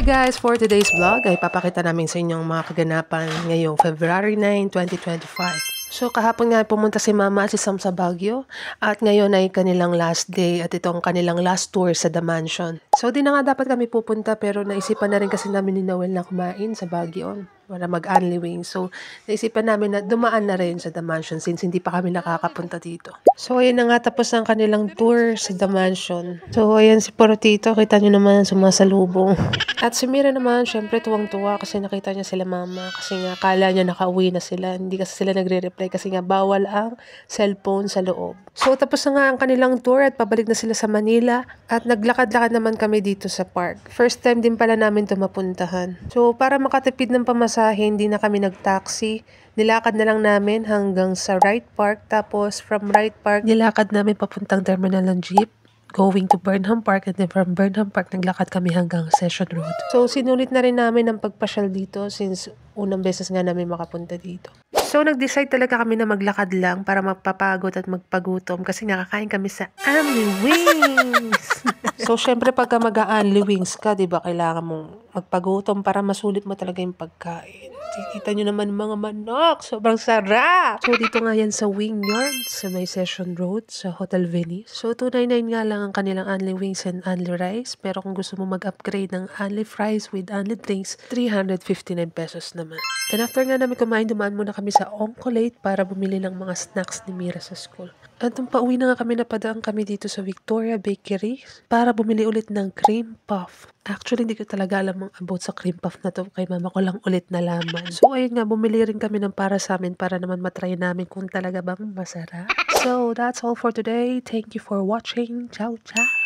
Hi guys! For today's vlog ay papakita namin sa inyo ang mga kaganapan ngayong February 9, 2025. So kahapon nga pumunta si Mama at si Sam sa Baguio at ngayon ay kanilang last day at itong kanilang last tour sa The Mansion. So di na nga dapat kami pupunta pero naisipan na rin kasi namin ni Noel na kumain sa Baguio para mag-Unli Wings. So naisipan namin na dumaan na rin sa The Mansion since hindi pa kami nakakapunta dito. So ayan na nga tapos ang kanilang tour sa The Mansion. So ayan si Porotito, kita nyo naman sumasalubong. At si Mira naman, syempre tuwang-tuwa kasi nakita niya sila Mama. Kasi nga, kala niya nakauwi na sila. Hindi kasi sila nagre-reply kasi nga bawal ang cellphone sa loob. So tapos na nga ang kanilang tour at pabalik na sila sa Manila. At naglakad-lakad naman kami dito sa park. First time din pala namin ito mapuntahan. So para makatipid ng pamasahe, hindi na kami nag-taxi. Nilakad na lang namin hanggang sa Wright Park. Tapos from Wright Park, nilakad namin papuntang terminal ng jeep, going to Burnham Park, and then from Burnham Park, naglakad kami hanggang Session Road. So, sinulit na rin namin ang pagpasyal dito since unang beses nga namin makapunta dito. So, nag-decide talaga kami na maglakad lang para magpapagod at magpagutom kasi nakakain kami sa Unli Wings. So, syempre pagka mag-Unli Wings ka, diba, kailangan mong magpagutom para masulit mo talaga yung pagkain. Kita nyo naman mga manok, sobrang sarap! So, dito nga yan sa Wing Yard, sa may Session Road, sa Hotel Venice. So, $299 nga lang ang kanilang Unli Wings and Unli Rice. Pero kung gusto mo mag-upgrade ng Unli Fries with Unli Drinks, 359 pesos naman. And after nga namin kumain, dumaan muna kami sa Oncolate para bumili ng mga snacks ni Mira sa school. At nung pauwi na nga kami, napadaan kami dito sa Victoria Bakery para bumili ulit ng cream puff. Actually, hindi ko talaga alam ang about sa cream puff na to. Kay Mama ko lang ulit nalaman. So, ayun nga, bumili rin kami ng para sa amin para naman matry namin kung talaga bang masarap. So, that's all for today. Thank you for watching. Ciao, ciao!